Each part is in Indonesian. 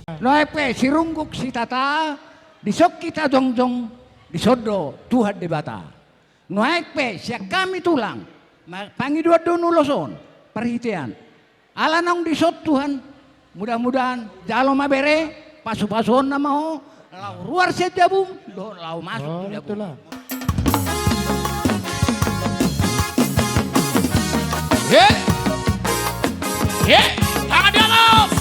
Noepe sirungguk si tata, disok kita jongjong, disodo Tuhan debata. Noepe siak kami tulang, pangidua donu loson, perhitian. Alanong disot Tuhan, mudah-mudahan jalo mabere, pasu-pasuon nama ho, lau luar sejabung, do lau masuk jabung. Tangan di atas.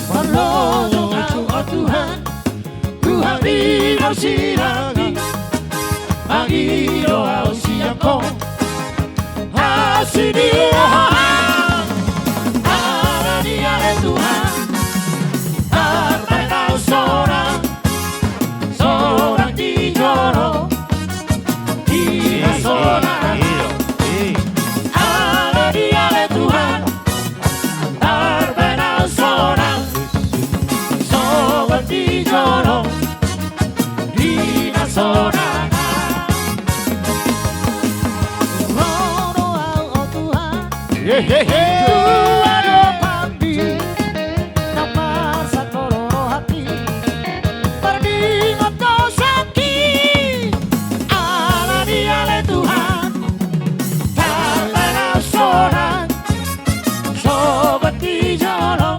Perlindungan oh Tuhan, Tuhan bersirati bagi doa usiaku. Kasih dia, ada dia Tuhan, terbaik seorang tijolo, dia seorang. Ada dia Tuhan, terbaik seorang tijolo, dia seorang. Tuhan pandi nama sakoro hati perdingot kau sakit ala dia le Tuhan tak seorang sobat dijolong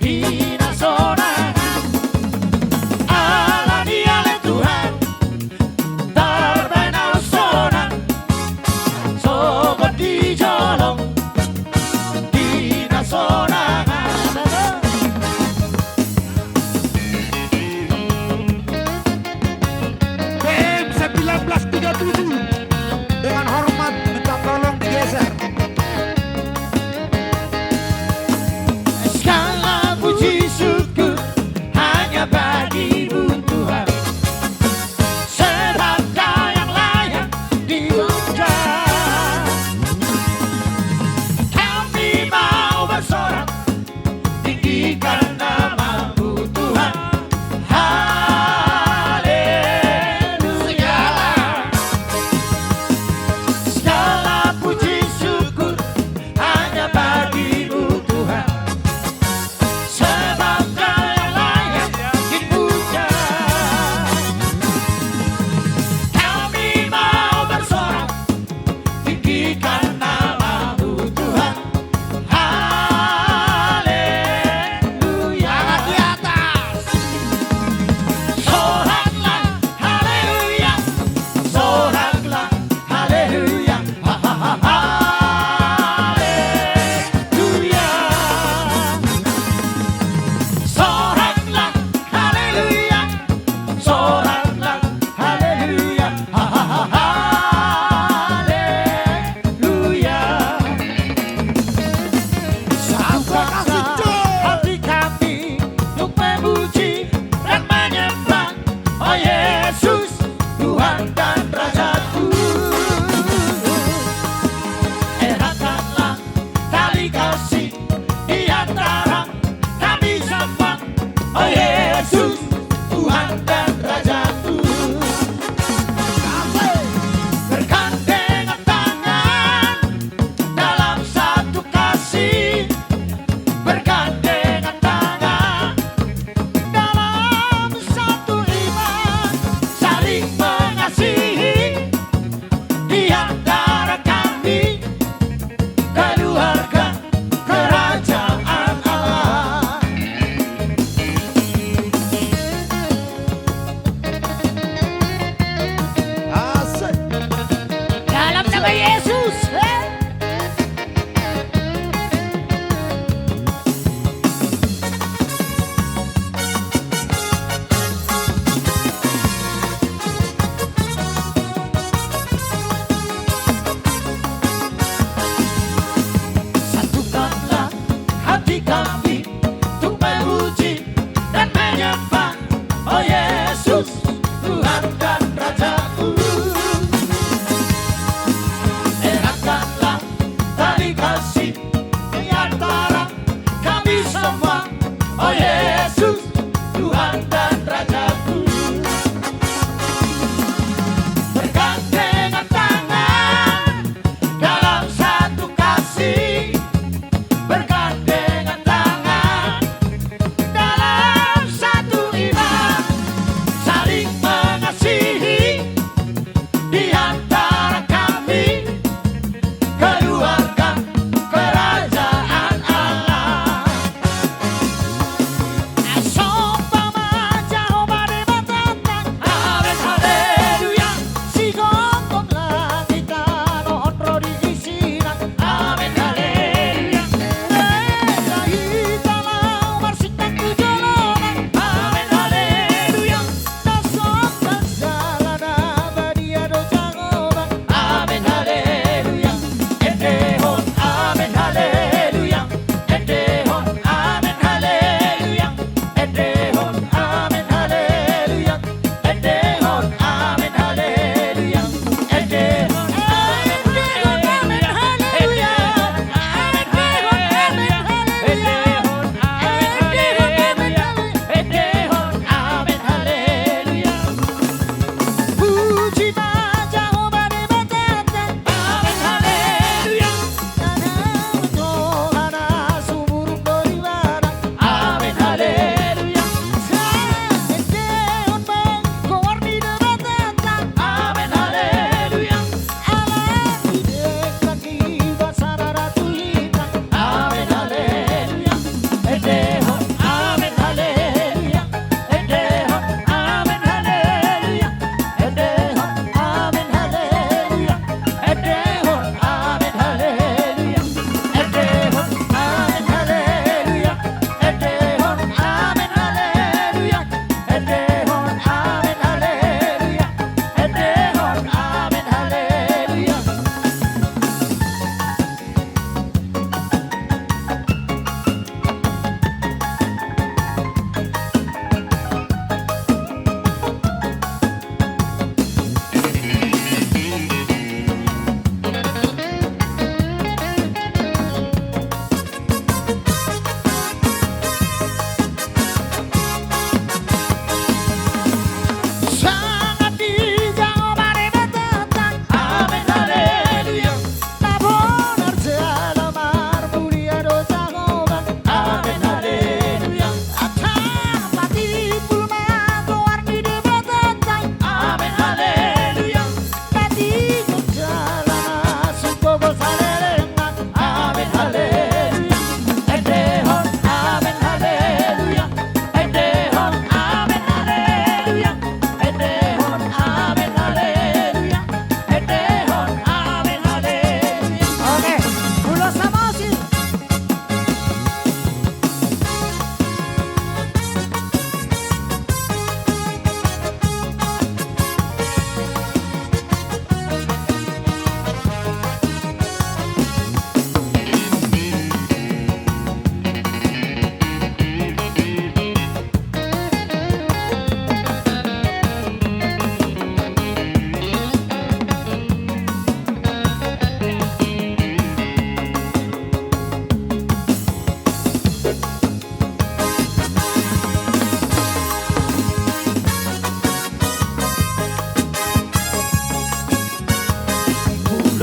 dina seorang ala dia le Tuhan tak seorang sobat dijolong dina seorang. PM 1937 dengan hormat minta tolong digeser. Segala puji syukur hanya bagimu Tuhan, sebab Kau yang layak dipuja. Kami mau bersorak tinggikan nama-Mu Tuhan. Haleluya. Segala puji syukur hanya bagimu Tuhan, sebab Kau yang layak dipuja. Kami mau bersorak tinggikan nama-Mu Tuhan. Haleluya. Tangan di atas. Soraklah, haleluya. Soraklah, haleluya. Haleluya. Soraklah, haleluya. Soraklah, haleluya. Haleluya. Satukanlah hati kami untuk memuji dan menyembah, oh Yesus, Tuhan dan Rajaku. Eratkanlah tali kasih di antara kami semua, oh Yesus, Tuhan dan Rajaku. Bergandengan tangan dalam satu kasih, bergandengan tangan dalam satu iman, saling mengasihi di antara kami, keluarga kerajaan Allah. Asik. Dalam nama Yesus. Satukanlah hati kami untuk memuji dan menyembah, oh Yesus, Tuhan dan Rajaku.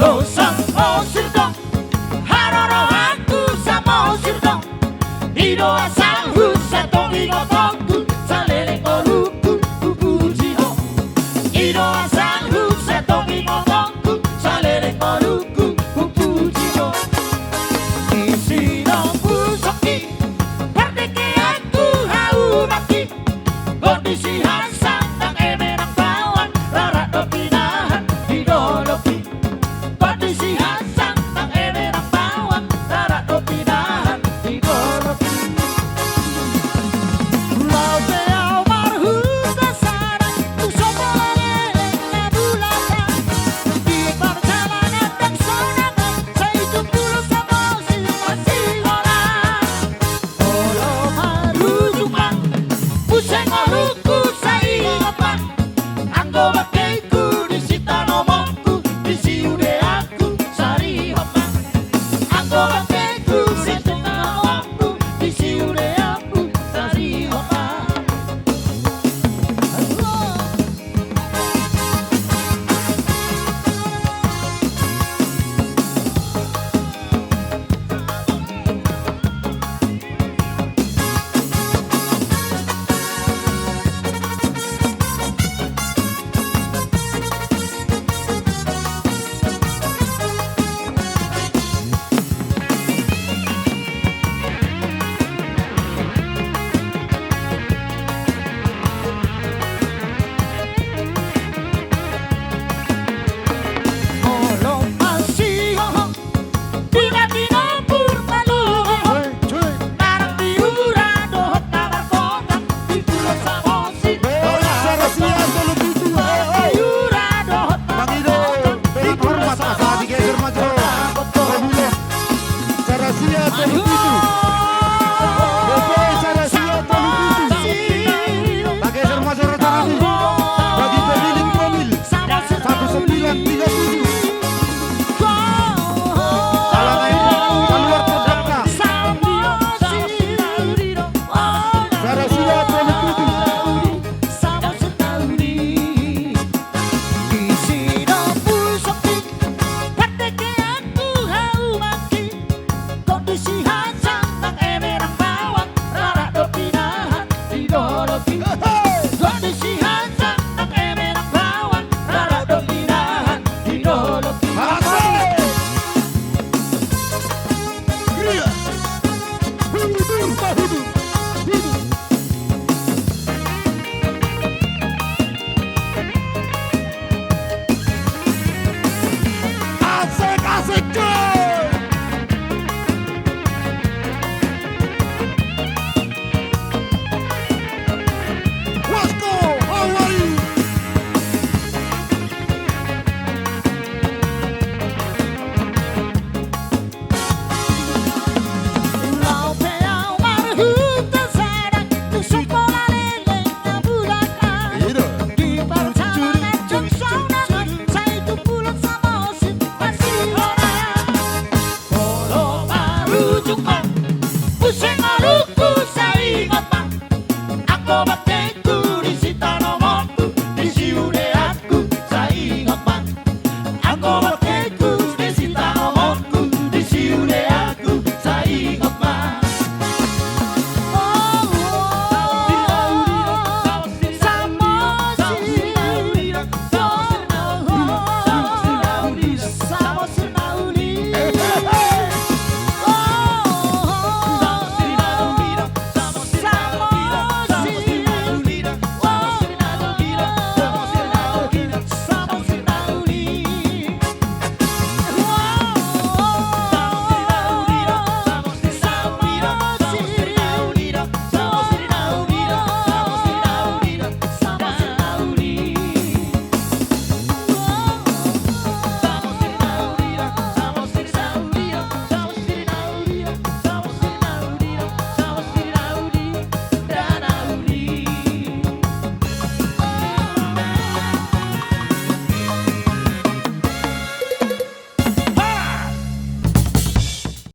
Losang mosir dong, haroro aku sa mosir dong. Ido asal husa tong ingotongku, salele koluku kupuji ho. Ido asal husa tong ingotongku, salele koluku kupuji ho. Isi dong pusoki, pardeke aku hau maki. Kondisi hasang nang emerang bawang, rara do pinahan hidolopi. Kondisi hasang nang emerang bawang, rara do pinahan hidolopi. Pulau Beau marhuka sarang, tusobolele na bulatan. Di perjalanan dan sonangan, saya hidup dulu sama si masih orang. Olo marujumang, puseng oluku saingopan. Anggo bakaiku disita nomongku, disi ude aku sari hopang. Anggo bakaiku disita nomongku, disi ude aku sari hopang. Olo masih hohong, dina-dina purmaluho. Narang diura dohot nabar kotang, di pulau Samosir. Rahasia solo gitu. Diura dohot nabar Bang Ido, kotang, di dengan pulau hormat asal digeser maju. Rahasia solo gitu. Bebe, rahasia solo gitu. Bageser maju rata ini. Bagi pemilik mobil 1937. Kalau naik keluar produknya. Rahasia solo gitu. Kondisi hasang nang emerang bawang, rara do pinahan hidolopi. Kondisi hasang nang emerang bawang, rara do pinahan hidolopi. Asik coy. Let's go. How are you? Pulau Beau marhuka sarang, tusobolele na bulatan. Di perjalanan jeng sonangan, saya hidup pulau Samosir masih orang. Olo marujumang, puseng oluku saingotan. Anggo bakaiku disita nomongku, disi ude aku saingotan. Anggo